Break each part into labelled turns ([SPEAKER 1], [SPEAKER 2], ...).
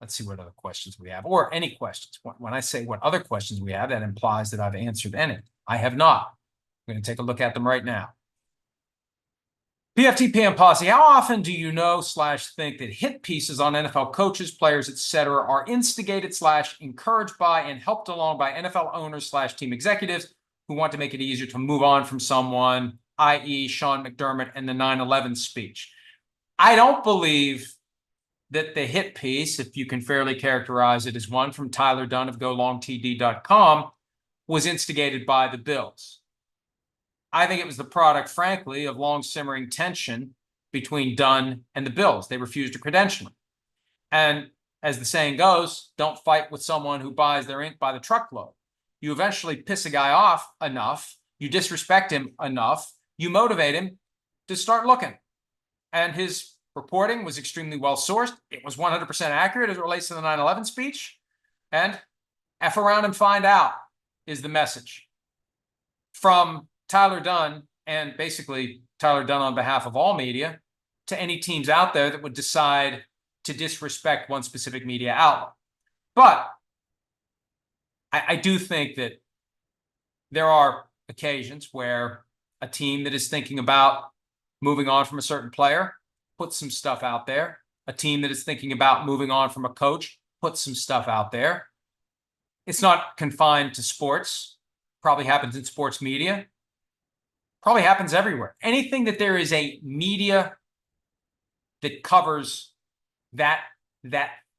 [SPEAKER 1] Let's see what other questions we have, or any questions. When I say what other questions we have, that implies that I've answered any. I have not. I'm going to take a look at them right now. PFT PM Posse, how often do you know / think that hit pieces on NFL coaches, players, etc. are instigated / encouraged by and helped along by NFL owners / team executives who want to make it easier to move on from someone, i.e. Sean McDermott and the 9/11 speech? I don't believe that the hit piece, if you can fairly characterize it as one, from Tyler Dunne of golongtd.com, was instigated by the Bills. I think it was the product, frankly, of long simmering tension between Dunne and the Bills. They refused to credential him. And as the saying goes, don't fight with someone who buys their ink by the truckload. You eventually piss a guy off enough, you disrespect him enough, you motivate him to start looking. And his reporting was extremely well sourced. It was 100% accurate as it relates to the 9/11 speech. And F around and find out is the message. From Tyler Dunne, and basically Tyler Dunne on behalf of all media, to any teams out there that would decide to disrespect one specific media outlet. But I do think that there are occasions where a team that is thinking about moving on from a certain player puts some stuff out there. A team that is thinking about moving on from a coach puts some stuff out there. It's not confined to sports. Probably happens in sports media. Probably happens everywhere. Anything that there is a media that covers that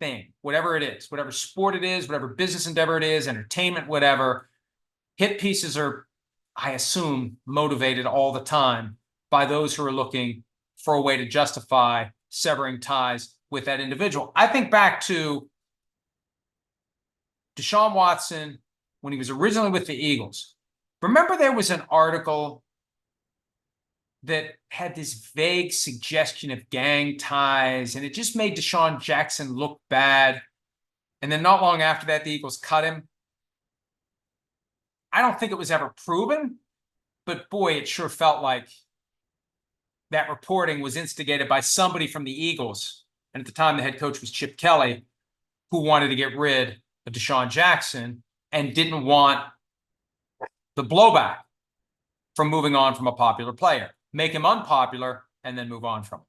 [SPEAKER 1] thing, whatever it is, whatever sport it is, whatever business endeavor it is, entertainment, whatever, hit pieces are, I assume, motivated all the time by those who are looking for a way to justify severing ties with that individual. I think back to Deshaun Watson when he was originally with the Eagles. Remember there was an article that had this vague suggestion of gang ties, and it just made Deshaun Jackson look bad. And then not long after that, the Eagles cut him. I don't think it was ever proven, but boy, it sure felt like that reporting was instigated by somebody from the Eagles. And at the time, the head coach was Chip Kelly, who wanted to get rid of Deshaun Jackson and didn't want the blowback from moving on from a popular player. Make him unpopular and then move on from him.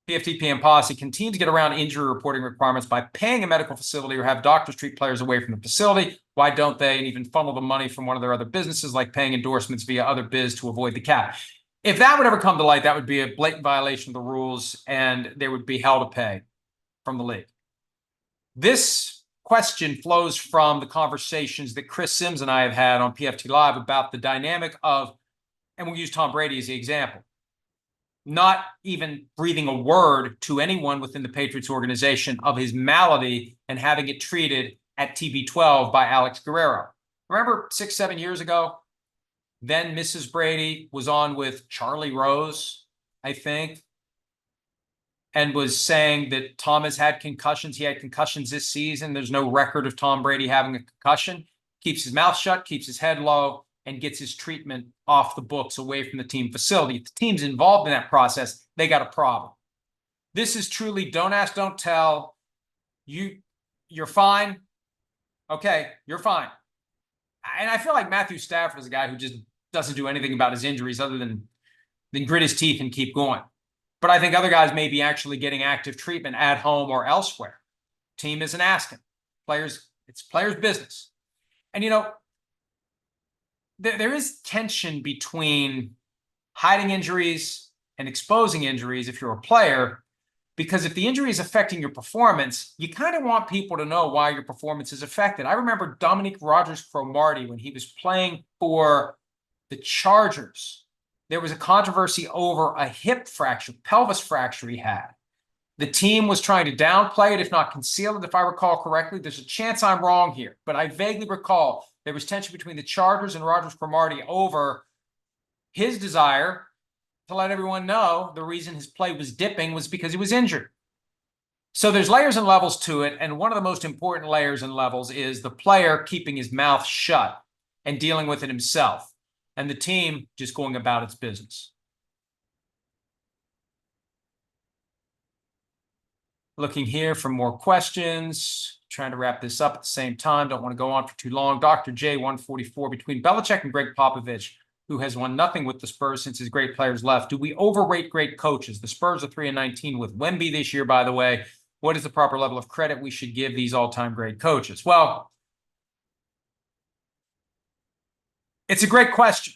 [SPEAKER 1] PFT PM Posse, continue to get around injury reporting requirements by paying a medical facility or have doctors treat players away from the facility. Why don't they? And even funnel the money from one of their other businesses, like paying endorsements via other biz to avoid the cap. If that would ever come to light, that would be a blatant violation of the rules, and there would be hell to pay from the league. This question flows from the conversations that Chris Sims and I have had on PFT Live about the dynamic of, and we'll use Tom Brady as the example, not even breathing a word to anyone within the Patriots organization of his malady and having it treated at TB12 by Alex Guerrero. Remember 6-7 years ago, then Mrs. Brady was on with Charlie Rose, I think, and was saying that Tom has had concussions. He had concussions this season. There's no record of Tom Brady having a concussion. Keeps his mouth shut, keeps his head low, and gets his treatment off the books, away from the team facility. If the team's involved in that process, they got a problem. This is truly don't ask, don't tell. You're fine. Okay, you're fine. And I feel like Matthew Stafford is a guy who just doesn't do anything about his injuries other than grit his teeth and keep going. But I think other guys may be actually getting active treatment at home or elsewhere. Team isn't asking. It's players' business. And, you know, there is tension between hiding injuries and exposing injuries if you're a player, because if the injury is affecting your performance, you kind of want people to know why your performance is affected. I remember Dominique Rodgers-Cromartie when he was playing for the Chargers. There was a controversy over a hip fracture, pelvis fracture he had. The team was trying to downplay it, if not conceal it, if I recall correctly. There's a chance I'm wrong here, but I vaguely recall there was tension between the Chargers and Rodgers-Cromartie over his desire to let everyone know the reason his play was dipping was because he was injured. So there's layers and levels to it, and one of the most important layers and levels is the player keeping his mouth shut and dealing with it himself, and the team just going about its business. Looking here for more questions. Trying to wrap this up at the same time. Don't want to go on for too long. Dr. J, 144. Between Belichick and Greg Popovich, who has won nothing with the Spurs since his great players left, do we overrate great coaches? The Spurs are 3-19 with Wemby this year, by the way. What is the proper level of credit we should give these all-time great coaches? Well, it's a great question.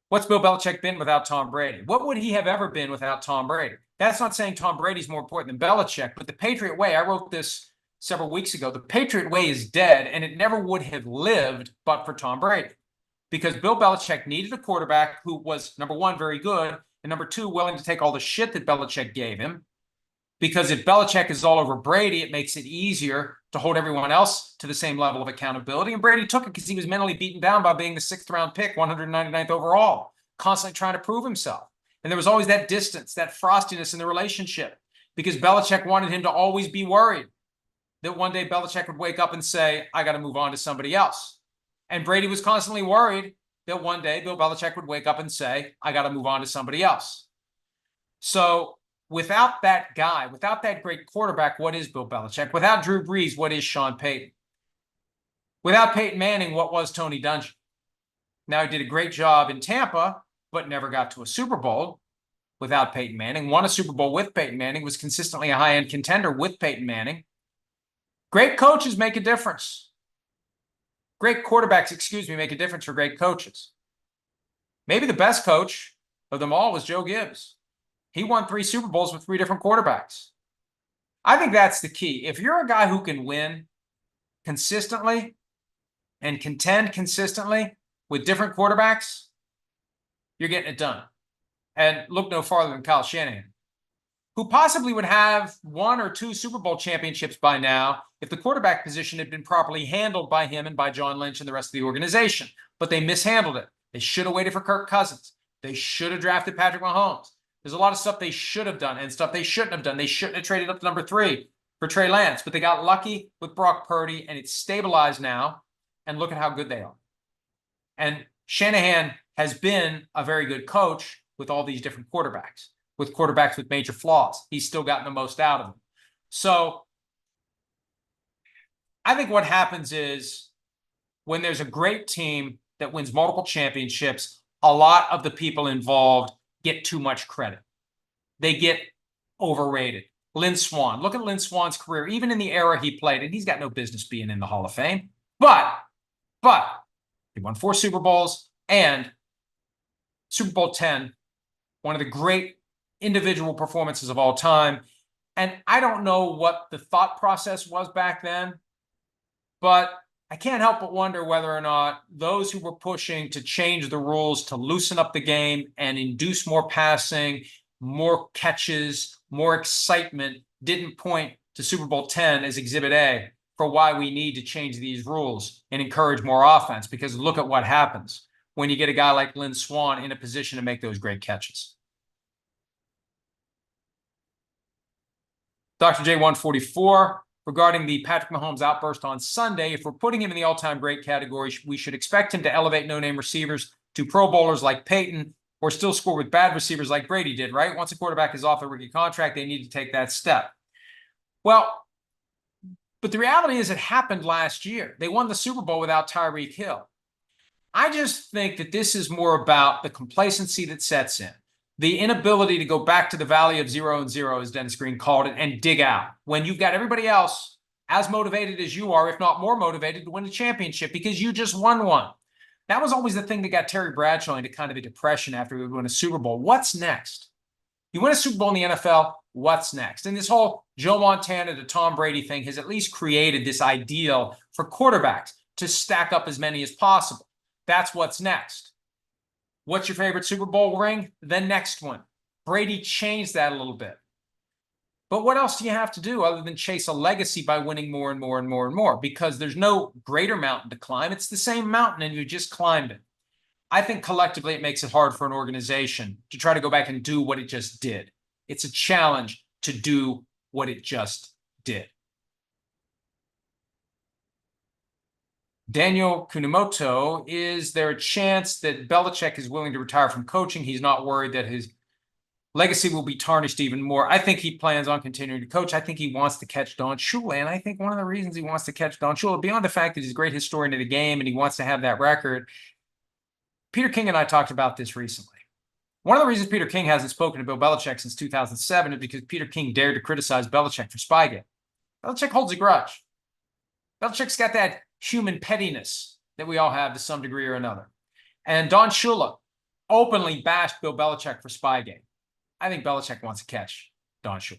[SPEAKER 1] What's Bill Belichick been without Tom Brady? What would he have ever been without Tom Brady? That's not saying Tom Brady's more important than Belichick, but the Patriot way, I wrote this several weeks ago, the Patriot way is dead, and it never would have lived but for Tom Brady. Because Bill Belichick needed a quarterback who was, number one, very good, and number two, willing to take all the shit that Belichick gave him. Because if Belichick is all over Brady, it makes it easier to hold everyone else to the same level of accountability. And Brady took it because he was mentally beaten down by being the 6th-round pick, 199th overall, constantly trying to prove himself. And there was always that distance, that frostiness in the relationship, because Belichick wanted him to always be worried that one day Belichick would wake up and say, I got to move on to somebody else. And Brady was constantly worried that one day Bill Belichick would wake up and say, I got to move on to somebody else. So without that guy, without that great quarterback, what is Bill Belichick? Without Drew Brees, what is Sean Payton? Without Peyton Manning, what was Tony Dungy? Now, he did a great job in Tampa, but never got to a Super Bowl without Peyton Manning. Won a Super Bowl with Peyton Manning, was consistently a high-end contender with Peyton Manning. Great coaches make a difference. Great quarterbacks, make a difference for great coaches. Maybe the best coach of them all was Joe Gibbs. He won 3 Super Bowls with 3 different quarterbacks. I think that's the key. If you're a guy who can win consistently and contend consistently with different quarterbacks, you're getting it done. And look no farther than Kyle Shanahan, who possibly would have 1 or 2 Super Bowl championships by now if the quarterback position had been properly handled by him and by John Lynch and the rest of the organization. But they mishandled it. They should have waited for Kirk Cousins. They should have drafted Patrick Mahomes. There's a lot of stuff they should have done and stuff they shouldn't have done. They shouldn't have traded up to number 3 for Trey Lance, but they got lucky with Brock Purdy, and it's stabilized now, and look at how good they are. And Shanahan has been a very good coach with all these different quarterbacks, with quarterbacks with major flaws. He's still gotten the most out of them. So I think what happens is when there's a great team that wins multiple championships, a lot of the people involved get too much credit. They get overrated. Lynn Swann. Look at Lynn Swann's career, even in the era he played, and he's got no business being in the Hall of Fame. But he won 4 Super Bowls and Super Bowl 10, one of the great individual performances of all time. And I don't know what the thought process was back then, but I can't help but wonder whether or not those who were pushing to change the rules to loosen up the game and induce more passing, more catches, more excitement didn't point to Super Bowl 10 as Exhibit A for why we need to change these rules and encourage more offense. Because look at what happens when you get a guy like Lynn Swann in a position to make those great catches. Dr. J, 144. Regarding the Patrick Mahomes outburst on Sunday, if we're putting him in the all-time great category, we should expect him to elevate no-name receivers to Pro Bowlers like Peyton, or still score with bad receivers like Brady did, right? Once a quarterback is off a rookie contract, they need to take that step. Well, but the reality is it happened last year. They won the Super Bowl without Tyreek Hill. I just think that this is more about the complacency that sets in. The inability to go back to the valley of 0 and 0, as Dennis Green called it, and dig out when you've got everybody else as motivated as you are, if not more motivated, to win a championship because you just won one. That was always the thing that got Terry Bradshaw into kind of a depression after he would win a Super Bowl. What's next? You win a Super Bowl in the NFL, what's next? And this whole Joe Montana to Tom Brady thing has at least created this ideal for quarterbacks to stack up as many as possible. That's what's next. What's your favorite Super Bowl ring? The next one. Brady changed that a little bit. But what else do you have to do other than chase a legacy by winning more and more and more and more? Because there's no greater mountain to climb. It's the same mountain and you just climbed it. I think collectively it makes it hard for an organization to try to go back and do what it just did. It's a challenge to do what it just did. Daniel Kunamoto, is there a chance that Belichick is willing to retire from coaching? He's not worried that his Legacy will be tarnished even more. I think he plans on continuing to coach. I think he wants to catch Don Shula. And I think one of the reasons he wants to catch Don Shula, beyond the fact that he's a great historian of the game and he wants to have that record, Peter King and I talked about this recently. One of the reasons Peter King hasn't spoken to Bill Belichick since 2007 is because Peter King dared to criticize Belichick for Spygate. Belichick holds a grudge. Belichick's got that human pettiness that we all have to some degree or another. And Don Shula openly bashed Bill Belichick for Spygate. I think Belichick wants to catch Don Shula.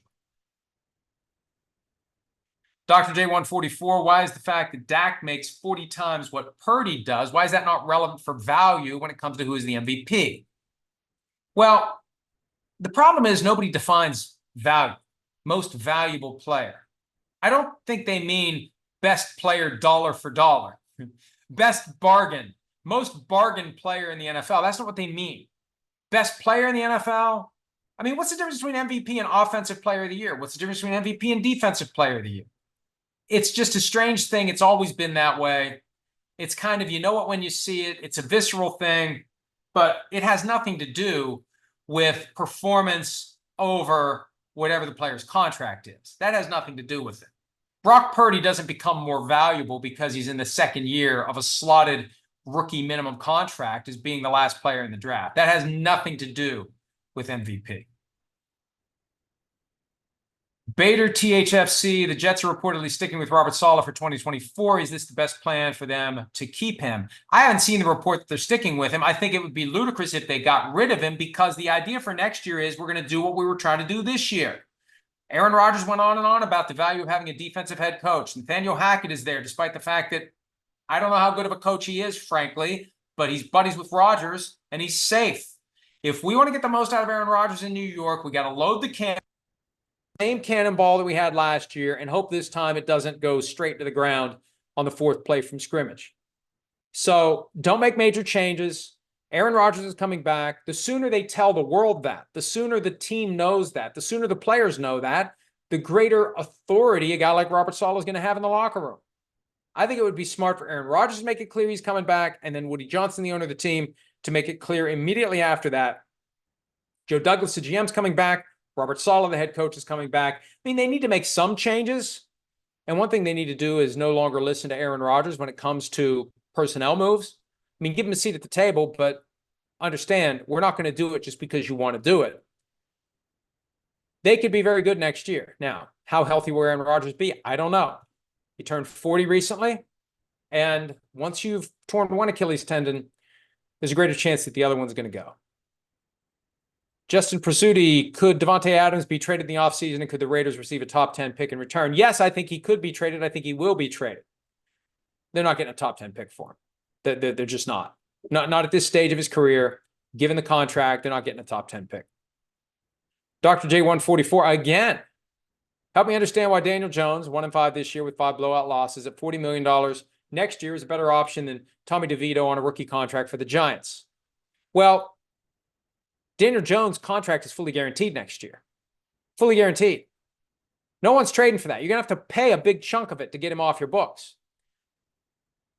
[SPEAKER 1] Dr. J144, why is the fact that Dak makes 40 times what Purdy does, why is that not relevant for value when it comes to who is the MVP? Well, the problem is nobody defines value, most valuable player. I don't think they mean best player dollar for dollar, best bargain, most bargain player in the NFL. That's not what they mean. Best player in the NFL? I mean, what's the difference between MVP and offensive player of the year? What's the difference between MVP and defensive player of the year? It's just a strange thing. It's always been that way. It's kind of, you know it when you see it. It's a visceral thing, but it has nothing to do with performance over whatever the player's contract is. That has nothing to do with it. Brock Purdy doesn't become more valuable because he's in the second year of a slotted rookie minimum contract as being the last player in the draft. That has nothing to do with MVP. Bader THFC, the Jets are reportedly sticking with Robert Saleh for 2024. Is this the best plan for them to keep him? I haven't seen the report that they're sticking with him. I think it would be ludicrous if they got rid of him because the idea for next year is we're going to do what we were trying to do this year. Aaron Rodgers went on and on about the value of having a defensive head coach. Nathaniel Hackett is there, despite the fact that I don't know how good of a coach he is, frankly, but he's buddies with Rodgers and he's safe. If we want to get the most out of Aaron Rodgers in New York, we got to load the same cannonball that we had last year and hope this time it doesn't go straight to the ground on the fourth play from scrimmage. So don't make major changes. Aaron Rodgers is coming back. The sooner they tell the world that, the sooner the team knows that, the sooner the players know that, the greater authority a guy like Robert Saleh is going to have in the locker room. I think it would be smart for Aaron Rodgers to make it clear he's coming back, and then Woody Johnson, the owner of the team, to make it clear immediately after that. Joe Douglas, the GM's coming back. Robert Saleh, the head coach, is coming back. I mean, they need to make some changes. And one thing they need to do is no longer listen to Aaron Rodgers when it comes to personnel moves. I mean, give him a seat at the table, but understand we're not going to do it just because you want to do it. They could be very good next year. Now, how healthy will Aaron Rodgers be? I don't know. He turned 40 recently. And once you've torn one Achilles tendon, there's a greater chance that the other one's going to go. Justin Prasuti, could Devontae Adams be traded in the offseason and could the Raiders receive a top 10 pick in return? Yes, I think he could be traded. I think he will be traded. They're not getting a top 10 pick for him. They're just not. Not at this stage of his career. Given the contract, they're not getting a top 10 pick. Dr. J144, again, help me understand why Daniel Jones, 1-5 this year with 5 blowout losses at $40 million next year is a better option than Tommy DeVito on a rookie contract for the Giants. Well, Daniel Jones' contract is fully guaranteed next year. Fully guaranteed. No one's trading for that. You're going to have to pay a big chunk of it to get him off your books.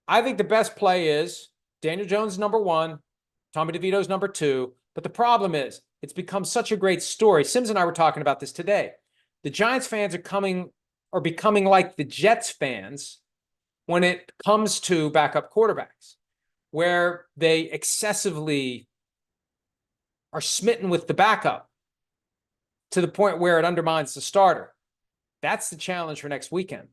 [SPEAKER 1] I think the best play is Daniel Jones number 1, Tommy DeVito's number 2. But the problem is, it's become such a great story. Sims and I were talking about this today. The Giants fans are becoming like the Jets fans when it comes to backup quarterbacks, where they excessively are smitten with the backup to the point where it undermines the starter. That's the challenge for next year,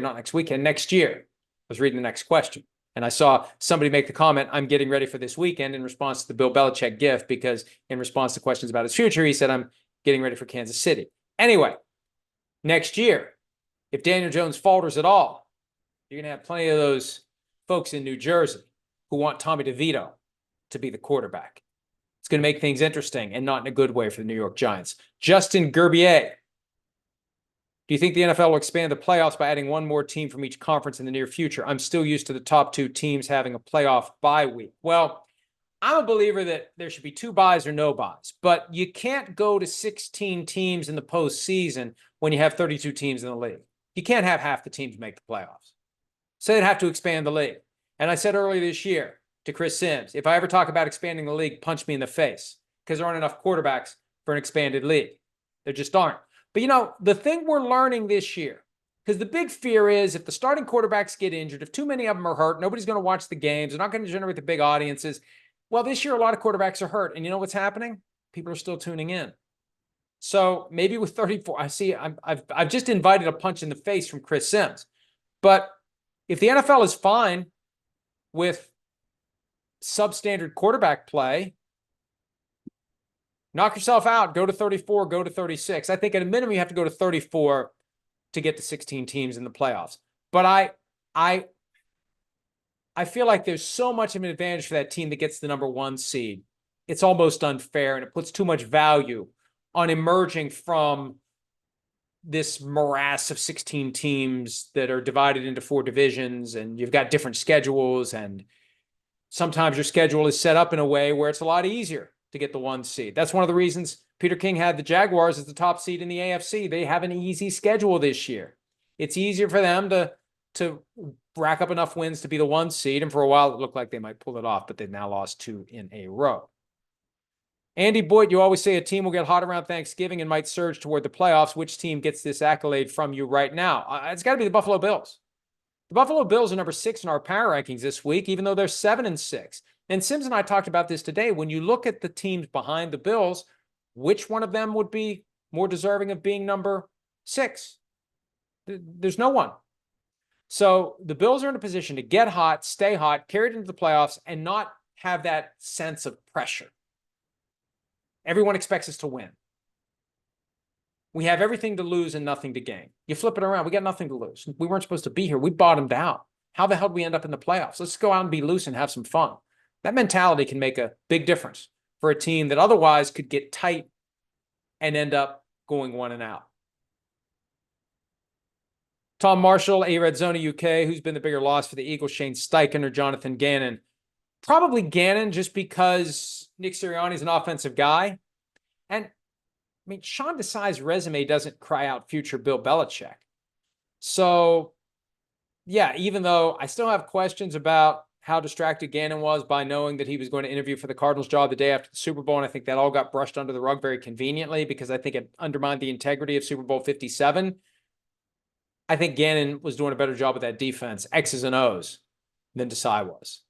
[SPEAKER 1] not next weekend, next year. I was reading the next question, and I saw somebody make the comment, I'm getting ready for this weekend in response to the Bill Belichick gift, because in response to questions about his future, he said, I'm getting ready for Kansas City. Anyway, next year, if Daniel Jones falters at all, you're going to have plenty of those folks in New Jersey who want Tommy DeVito to be the quarterback. It's going to make things interesting and not in a good way for the New York Giants. Justin Gerbier, do you think the NFL will expand the playoffs by adding one more team from each conference in the near future? I'm still used to the top 2 teams having a playoff bye week. Well, I'm a believer that there should be 2 byes or no byes, but you can't go to 16 teams in the postseason when you have 32 teams in the league. You can't have half the teams make the playoffs. So they'd have to expand the league. And I said earlier this year to Chris Sims, if I ever talk about expanding the league, punch me in the face. because there aren't enough quarterbacks for an expanded league. There just aren't. But, you know, the thing we're learning this year, because the big fear is if the starting quarterbacks get injured, if too many of them are hurt, nobody's going to watch the games, they're not going to generate the big audiences. Well, this year, a lot of quarterbacks are hurt. And you know what's happening? People are still tuning in. So maybe with 34, I've just invited a punch in the face from Chris Sims. But if the NFL is fine with substandard quarterback play, knock yourself out, go to 34, go to 36. I think at a minimum you have to go to 34 to get to 16 teams in the playoffs. But I feel like there's so much of an advantage for that team that gets the number 1 seed. It's almost unfair, and it puts too much value on emerging from this morass of 16 teams that are divided into 4 divisions, and you've got different schedules, and sometimes your schedule is set up in a way where it's a lot easier to get the 1 seed. That's one of the reasons Peter King had the Jaguars as the top seed in the AFC. They have an easy schedule this year. It's easier for them to rack up enough wins to be the 1 seed, and for a while it looked like they might pull it off, but they've now lost 2 in a row. Andy Boyd, you always say a team will get hot around Thanksgiving and might surge toward the playoffs. Which team gets this accolade from you right now? It's got to be the Buffalo Bills. The Buffalo Bills are number 6 in our power rankings this week, even though they're 7-6. And Sims and I talked about this today. When you look at the teams behind the Bills, which one of them would be more deserving of being number 6? There's no one. So the Bills are in a position to get hot, stay hot, carry it into the playoffs, and not have that sense of pressure. Everyone expects us to win. We have everything to lose and nothing to gain. You flip it around, we got nothing to lose. We weren't supposed to be here. We bottomed out. How the hell did we end up in the playoffs? Let's go out and be loose and have some fun. That mentality can make a big difference for a team that otherwise could get tight and end up going 1 and out. Tom Marshall, Arizona, UK. Who's been the bigger loss for the Eagles, Shane Steichen or Jonathan Gannon? Probably Gannon, just because Nick Sirianni's an offensive guy. And, I mean, Sean Desai's resume doesn't cry out future Bill Belichick. So, yeah, even though I still have questions about how distracted Gannon was by knowing that he was going to interview for the Cardinals job the day after the Super Bowl, and I think that all got brushed under the rug very conveniently because I think it undermined the integrity of Super Bowl 57. I think Gannon was doing a better job with that defense, X's and O's, than Desai was.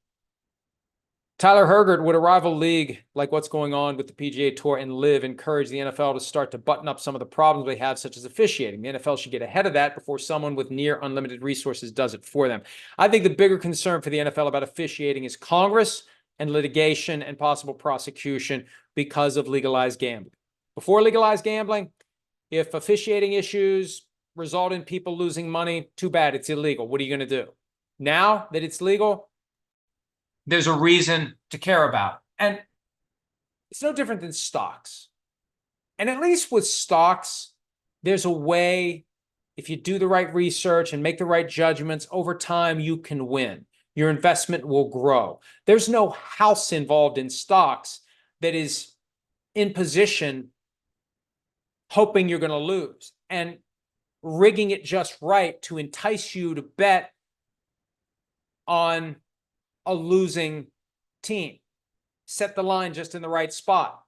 [SPEAKER 1] Tyler Hergert, would a rival league like what's going on with the PGA Tour and LIV encourage the NFL to start to button up some of the problems they have, such as officiating? The NFL should get ahead of that before someone with near unlimited resources does it for them. I think the bigger concern for the NFL about officiating is Congress and litigation and possible prosecution because of legalized gambling. Before legalized gambling, if officiating issues result in people losing money, too bad, it's illegal. What are you going to do? Now that it's legal, there's a reason to care about it. And it's no different than stocks. And at least with stocks, there's a way, if you do the right research and make the right judgments, over time you can win. Your investment will grow. There's no house involved in stocks that is in position hoping you're going to lose and rigging it just right to entice you to bet on a losing team. Set the line just in the right spot.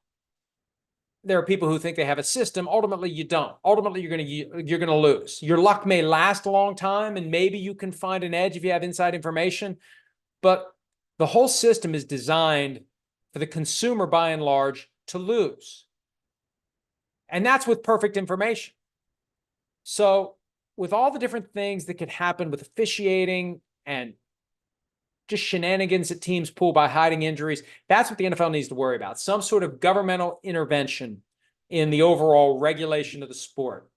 [SPEAKER 1] There are people who think they have a system. Ultimately, you don't. Ultimately, you're going to lose. Your luck may last a long time, and maybe you can find an edge if you have inside information. But the whole system is designed for the consumer, by and large, to lose. And that's with perfect information. So with all the different things that could happen with officiating and just shenanigans that teams pull by hiding injuries, that's what the NFL needs to worry about. Some sort of governmental intervention in the overall regulation of the sport.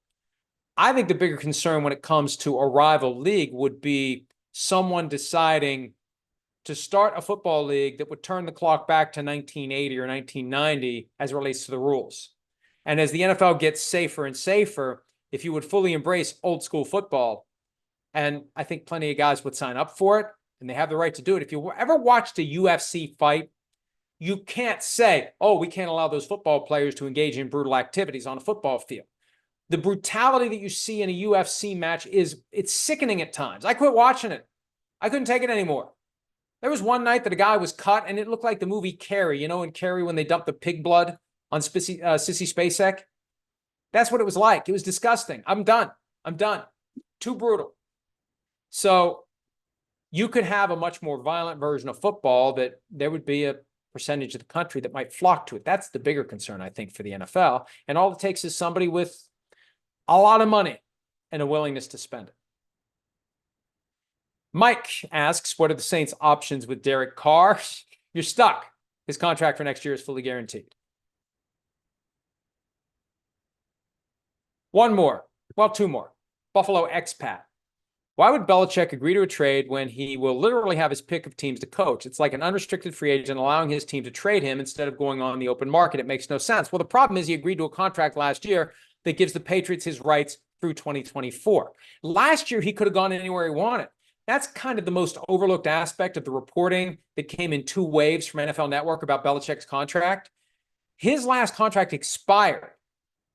[SPEAKER 1] I think the bigger concern when it comes to a rival league would be someone deciding to start a football league that would turn the clock back to 1980 or 1990 as it relates to the rules. And as the NFL gets safer and safer, if you would fully embrace old school football, and I think plenty of guys would sign up for it, and they have the right to do it. If you ever watched a UFC fight, you can't say, oh, we can't allow those football players to engage in brutal activities on a football field. The brutality that you see in a UFC match it's sickening at times. I quit watching it. I couldn't take it anymore. There was one night that a guy was cut, and it looked like the movie Carrie. You know, in Carrie when they dumped the pig blood on Sissy Spacek? That's what it was like. It was disgusting. I'm done. Too brutal. So you could have a much more violent version of football that there would be a percentage of the country that might flock to it. That's the bigger concern, I think, for the NFL. And all it takes is somebody with a lot of money and a willingness to spend it. Mike asks, what are the Saints' options with Derek Carr? You're stuck. His contract for next year is fully guaranteed. One more. Well, two more. Buffalo expat. Why would Belichick agree to a trade when he will literally have his pick of teams to coach? It's like an unrestricted free agent allowing his team to trade him instead of going on the open market. It makes no sense. Well, the problem is he agreed to a contract last year that gives the Patriots his rights through 2024. Last year, he could have gone anywhere he wanted. That's kind of the most overlooked aspect of the reporting that came in two waves from NFL Network about Belichick's contract. His last contract expired,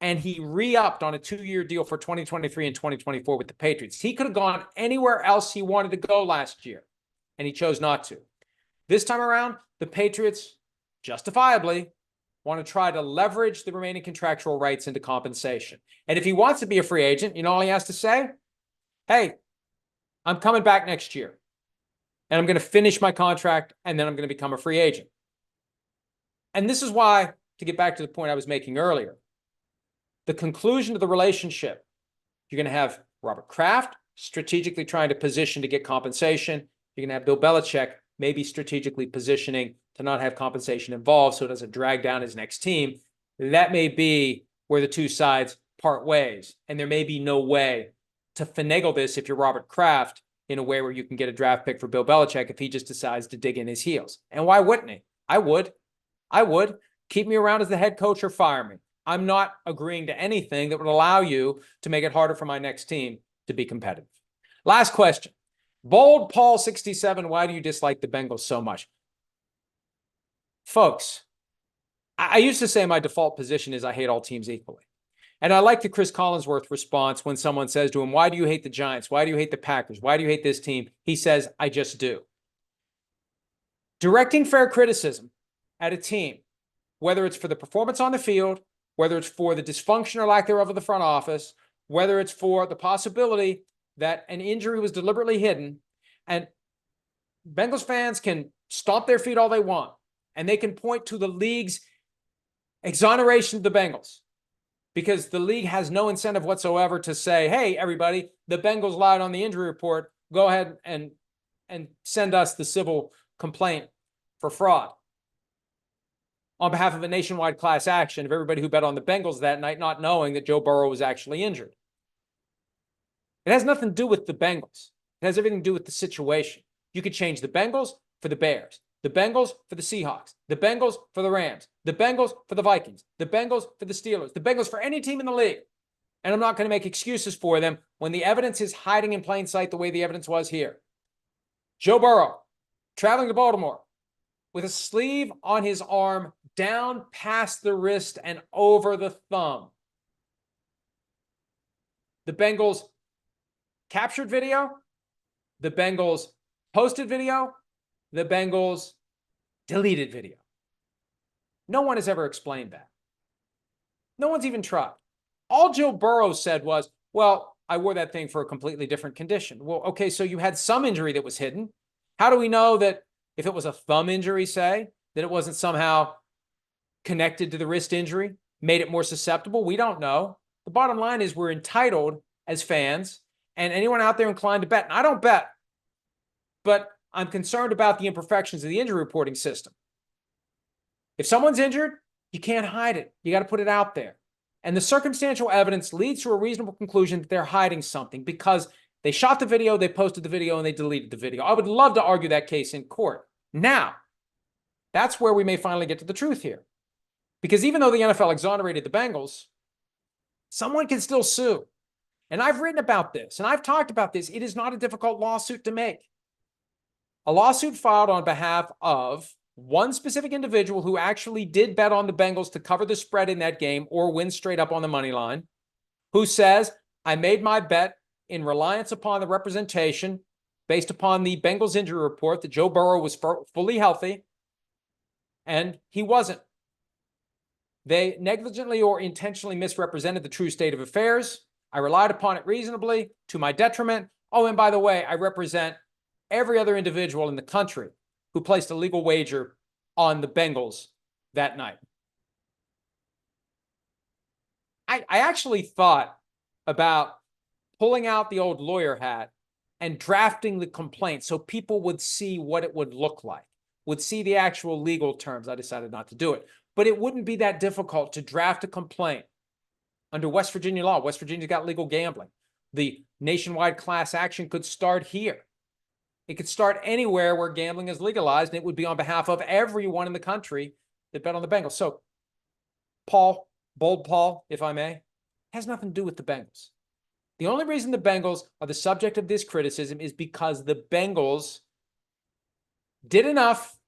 [SPEAKER 1] and he re-upped on a 2-year deal for 2023 and 2024 with the Patriots. He could have gone anywhere else he wanted to go last year, and he chose not to. This time around, the Patriots, justifiably, want to try to leverage the remaining contractual rights into compensation. And if he wants to be a free agent, you know all he has to say? Hey, I'm coming back next year, and I'm going to finish my contract, and then I'm going to become a free agent. And this is why, to get back to the point I was making earlier, the conclusion of the relationship, you're going to have Robert Kraft strategically trying to position to get compensation. You're going to have Bill Belichick maybe strategically positioning to not have compensation involved so it doesn't drag down his next team. That may be where the two sides part ways, and there may be no way to finagle this if you're Robert Kraft in a way where you can get a draft pick for Bill Belichick if he just decides to dig in his heels. And why wouldn't he? I would. Keep me around as the head coach or fire me. I'm not agreeing to anything that would allow you to make it harder for my next team to be competitive. Last question. Bold Paul 67, why do you dislike the Bengals so much? Folks, I used to say my default position is I hate all teams equally. And I like the Chris Collinsworth response when someone says to him, why do you hate the Giants? Why do you hate the Packers? Why do you hate this team? He says, I just do. Directing fair criticism at a team, whether it's for the performance on the field, whether it's for the dysfunction or lack thereof of the front office, whether it's for the possibility that an injury was deliberately hidden, and Bengals fans can stomp their feet all they want, and they can point to the league's exoneration of the Bengals, because the league has no incentive whatsoever to say, hey, everybody, the Bengals lied on the injury report. Go ahead and send us the civil complaint for fraud on behalf of a nationwide class action of everybody who bet on the Bengals that night, not knowing that Joe Burrow was actually injured. It has nothing to do with the Bengals. It has everything to do with the situation. You could change the Bengals for the Bears, the Bengals for the Seahawks, the Bengals for the Rams, the Bengals for the Vikings, the Bengals for the Steelers, the Bengals for any team in the league. And I'm not going to make excuses for them when the evidence is hiding in plain sight the way the evidence was here. Joe Burrow, traveling to Baltimore, with a sleeve on his arm down past the wrist and over the thumb. The Bengals captured video, the Bengals posted video, the Bengals deleted video. No one has ever explained that. No one's even tried. All Joe Burrow said was, well, I wore that thing for a completely different condition. Well, okay, so you had some injury that was hidden. How do we know that if it was a thumb injury, say, that it wasn't somehow connected to the wrist injury, made it more susceptible? We don't know. The bottom line is we're entitled as fans, and anyone out there inclined to bet, and I don't bet, but I'm concerned about the imperfections of the injury reporting system. If someone's injured, you can't hide it. You got to put it out there. And the circumstantial evidence leads to a reasonable conclusion that they're hiding something because they shot the video, they posted the video, and they deleted the video. I would love to argue that case in court. Now, that's where we may finally get to the truth here. Because even though the NFL exonerated the Bengals, someone can still sue. And I've written about this, and I've talked about this. It is not a difficult lawsuit to make. A lawsuit filed on behalf of one specific individual who actually did bet on the Bengals to cover the spread in that game or win straight up on the money line, who says, I made my bet in reliance upon the representation based upon the Bengals injury report, that Joe Burrow was fully healthy, and he wasn't. They negligently or intentionally misrepresented the true state of affairs. I relied upon it reasonably, to my detriment. Oh, and by the way, I represent every other individual in the country who placed a legal wager on the Bengals that night. I actually thought about pulling out the old lawyer hat and drafting the complaint so people would see what it would look like, would see the actual legal terms. I decided not to do it. But it wouldn't be that difficult to draft a complaint under West Virginia law. West Virginia's got legal gambling. The nationwide class action could start here. It could start anywhere where gambling is legalized, and it would be on behalf of everyone in the country that bet on the Bengals. So, Paul, bold Paul, if I may, has nothing to do with the Bengals. The only reason the Bengals are the subject of this criticism is because the Bengals did enough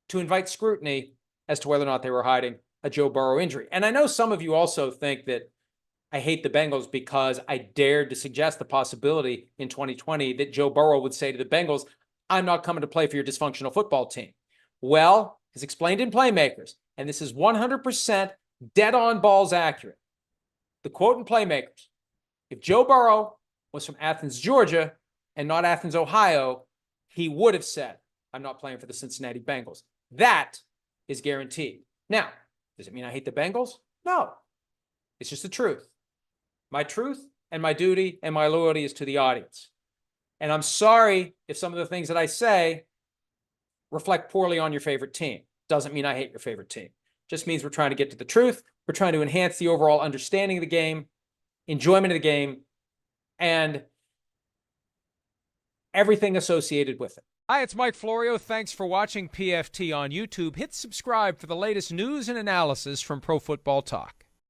[SPEAKER 1] to invite scrutiny as to whether or not they were hiding a Joe Burrow injury. And I know some of you also think that I hate the Bengals because I dared to suggest the possibility in 2020 that Joe Burrow would say to the Bengals, I'm not coming to play for your dysfunctional football team. Well, as explained in Playmakers, and this is 100% dead on balls accurate, the quote in Playmakers, if Joe Burrow was from Athens, Georgia, and not Athens, Ohio, he would have said, I'm not playing for the Cincinnati Bengals. That is guaranteed. Now, does it mean I hate the Bengals? No. It's just the truth. My truth and my duty and my loyalty is to the audience. And I'm sorry if some of the things that I say reflect poorly on your favorite team. Doesn't mean I hate your favorite team. Just means we're trying to get to the truth. We're trying to enhance the overall understanding of the game, enjoyment of the game, and everything associated with it. Hi, it's Mike Florio. Thanks for watching PFT on YouTube. Hit subscribe for the latest news and analysis from Pro Football Talk.